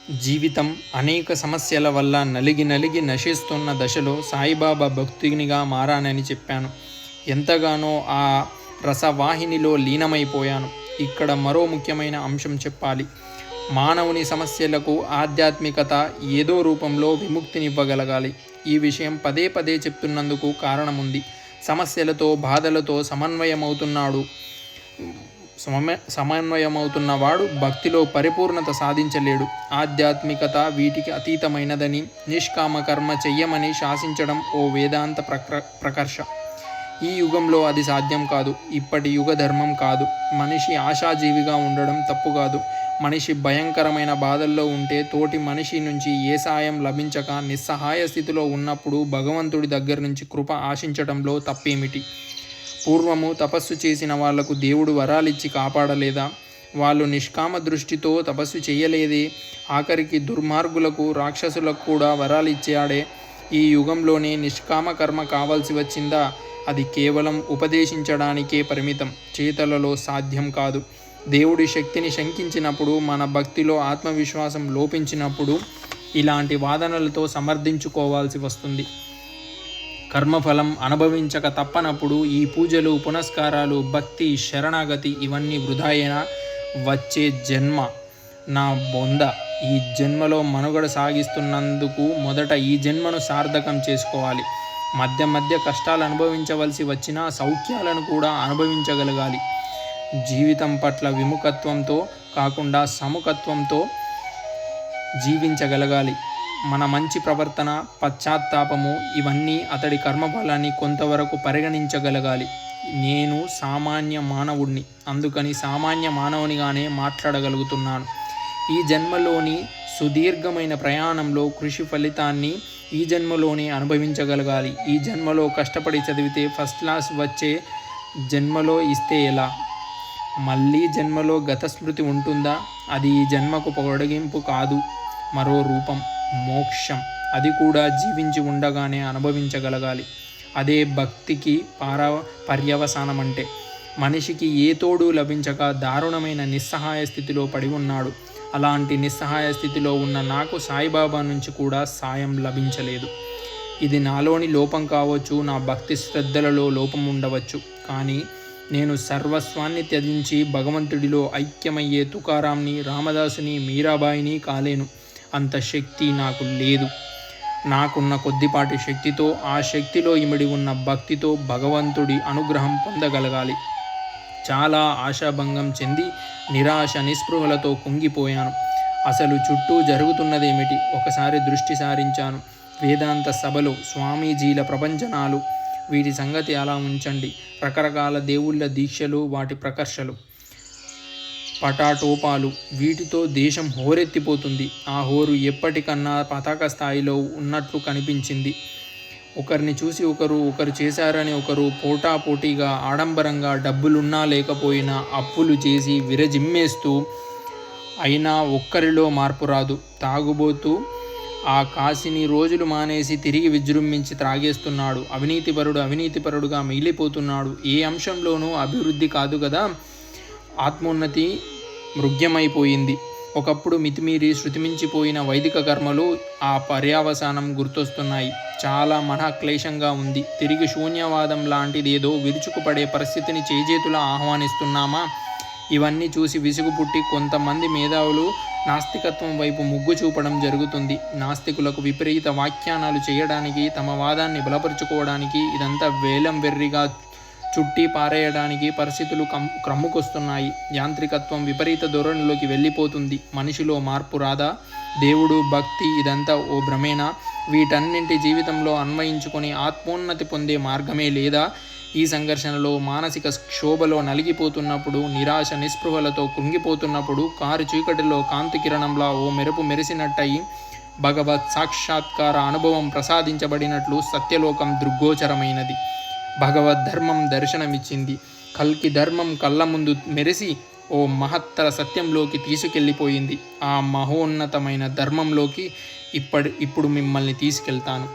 జీవితం అనేక సమస్యల వల్ల నలిగి నలిగి నశిస్తున్న దశలో సాయిబాబా భక్తునిగా మారానని చెప్పాను. ఎంతగానో ఆ రసవాహినిలో లీనమైపోయాను. ఇక్కడ మరో ముఖ్యమైన అంశం చెప్పాలి. మానవుని సమస్యలకు ఆధ్యాత్మికత ఏదో రూపంలో విముక్తినివ్వగలగాలి. ఈ విషయం పదే పదే చెప్తున్నందుకు కారణముంది. సమస్యలతో బాధలతో సమన్వయమవుతున్నవాడు భక్తిలో పరిపూర్ణత సాధించలేడు. ఆధ్యాత్మికత వీటికి అతీతమైనదని, నిష్కామ కర్మ చెయ్యమని శాసించడం ఓ వేదాంత ప్రకర్ష. ఈ యుగంలో అది సాధ్యం కాదు. ఇప్పటి యుగ ధర్మం కాదు. మనిషి ఆశాజీవిగా ఉండడం తప్పు కాదు. మనిషి భయంకరమైన బాధల్లో ఉంటే తోటి మనిషి నుంచి ఏ సాయం లభించక నిస్సహాయ స్థితిలో ఉన్నప్పుడు భగవంతుడి దగ్గర నుంచి కృప ఆశించడంలో తప్పేమిటి? పూర్వము తపస్సు చేసిన వాళ్లకు దేవుడు వరాలిచ్చి కాపాడలేదా? వాళ్ళు నిష్కామ దృష్టితో తపస్సు చేయలేదే? ఆఖరికి దుర్మార్గులకు, రాక్షసులకు కూడా వరాలిచ్చాడే. ఈ యుగంలోనే నిష్కామ కర్మ కావాల్సి వచ్చిందా? అది కేవలం ఉపదేశించడానికే పరిమితం, చేతలలో సాధ్యం కాదు. దేవుడి శక్తిని శంకించినప్పుడు, మన భక్తిలో ఆత్మవిశ్వాసం లోపించినప్పుడు ఇలాంటి వాదనలతో సమర్థించుకోవాల్సి వస్తుంది. కర్మఫలం అనుభవించక తప్పనప్పుడు ఈ పూజలు, పునస్కారాలు, భక్తి, శరణాగతి ఇవన్నీ వృధాయేనా? వచ్చే జన్మ నా బొంద. ఈ జన్మలో మనుగడ సాగిస్తున్నందుకు మొదట ఈ జన్మను సార్థకం చేసుకోవాలి. మధ్య మధ్య కష్టాలు అనుభవించవలసి వచ్చినా సౌఖ్యాలను కూడా అనుభవించగలగాలి. జీవితం పట్ల విముఖత్వంతో కాకుండా సముఖత్వంతో జీవించగలగాలి. మన మంచి ప్రవర్తన, పశ్చాత్తాపము ఇవన్నీ అతడి కర్మఫలాన్ని కొంతవరకు పరిగణించగలగాలి. నేను సామాన్య మానవుడిని, అందుకని సామాన్య మానవునిగానే మాట్లాడగలుగుతున్నాను. ఈ జన్మలోని సుదీర్ఘమైన ప్రయాణంలో కృషి ఫలితాన్ని ఈ జన్మలోనే అనుభవించగలగాలి. ఈ జన్మలో కష్టపడి చదివితే ఫస్ట్ క్లాస్ వచ్చే జన్మలో ఇస్తే ఎలా? మళ్ళీ జన్మలో గతస్మృతి ఉంటుందా? అది ఈ జన్మకు పొడిగింపు కాదు, మరో రూపం, మోక్షం. అది కూడా జీవించి ఉండగానే అనుభవించగలగాలి. అదే భక్తికి పర్యవసానమంటే. మనిషికి ఏ తోడు లభించక దారుణమైన నిస్సహాయ స్థితిలో పడి ఉన్నాడు. అలాంటి నిస్సహాయ స్థితిలో ఉన్న నాకు సాయిబాబా నుంచి కూడా సాయం లభించలేదు. ఇది నాలోని లోపం కావచ్చు, నా భక్తి శ్రద్ధలలో లోపం ఉండవచ్చు. కానీ నేను సర్వస్వాన్ని త్యజించి భగవంతుడిలో ఐక్యమయ్యే తుకారాంని, రామదాసుని, మీరాబాయిని కాలేను. అంత శక్తి నాకు లేదు. నాకున్న కొద్దిపాటి శక్తితో, ఆ శక్తిలో ఇమిడి ఉన్న భక్తితో భగవంతుడి అనుగ్రహం పొందగలగాలి. చాలా ఆశాభంగం చెంది నిరాశ నిస్పృహలతో కుంగిపోయాను. అసలు చుట్టూ జరుగుతున్నదేమిటి? ఒకసారి దృష్టి సారించాను. వేదాంత సభలు, స్వామీజీల ప్రపంచనాలు, వీటి సంగతి అలా ఉంచండి. రకరకాల దేవుళ్ళ దీక్షలు, వాటి ప్రకర్షలు, పటాటోపాలు, వీటితో దేశం హోరెత్తిపోతుంది. ఆ హోరు ఎప్పటికన్నా పతాక స్థాయిలో ఉన్నట్లు కనిపించింది. ఒకరిని చూసి ఒకరు చేశారని ఒకరు పోటాపోటీగా ఆడంబరంగా డబ్బులున్నా లేకపోయినా అప్పులు చేసి విరజిమ్మేస్తూ, అయినా ఒక్కరిలో మార్పు రాదు. తాగుబోతూ ఆ కాసిని రోజులు మానేసి తిరిగి విజృంభించి త్రాగేస్తున్నాడు. అవినీతిపరుడుగా మిగిలిపోతున్నాడు. ఏ అంశంలోనూ అభివృద్ధి కాదు కదా. ఆత్మోన్నతి మృగ్యమైపోయింది. ఒకప్పుడు మితిమీరి శృతిమించిపోయిన వైదిక కర్మలు, ఆ పర్యవసానం గుర్తొస్తున్నాయి. చాలా మనఃక్లేశంగా ఉంది. తిరిగి శూన్యవాదం లాంటిదేదో విరుచుకుపడే పరిస్థితిని చేజేతులా ఆహ్వానిస్తున్నామా? ఇవన్నీ చూసి విసుగు పుట్టి కొంతమంది మేధావులు నాస్తికత్వం వైపు మొగ్గు చూపడం జరుగుతుంది. నాస్తికులకు విపరీత వ్యాఖ్యానాలు చేయడానికి, తమ వాదాన్ని బలపరుచుకోవడానికి, ఇదంతా వేలం వెర్రిగా చుట్టి పారేయడానికి పరిస్థితులు క్రమ్ముకొస్తున్నాయి. యాంత్రికత్వం విపరీత ధోరణిలోకి వెళ్ళిపోతుంది. మనిషిలో మార్పు రాదా? దేవుడు, భక్తి ఇదంతా ఓ భ్రమేనా? వీటన్నింటి జీవితంలో అన్వయించుకొని ఆత్మోన్నతి పొందే మార్గమే లేదా? ఈ సంఘర్షణలో, మానసిక క్షోభలో నలిగిపోతున్నప్పుడు, నిరాశ నిస్పృహలతో కృంగిపోతున్నప్పుడు కారు చీకటిలో కాంతి కిరణంలా ఓ మెరుపు మెరిసినట్టయి భగవత్ సాక్షాత్కార అనుభవం ప్రసాదించబడినట్లు సత్యలోకం దృగ్గోచరమైనది. భగవద్ధర్మం దర్శనమిచ్చింది. కల్కి ధర్మం కళ్ళ ముందు మెరిసి ఓ మహత్తర సత్యంలోకి తీసుకెళ్ళిపోయింది. ఆ మహోన్నతమైన ధర్మంలోకి ఇప్పుడు మిమ్మల్ని తీసుకెళ్తాను.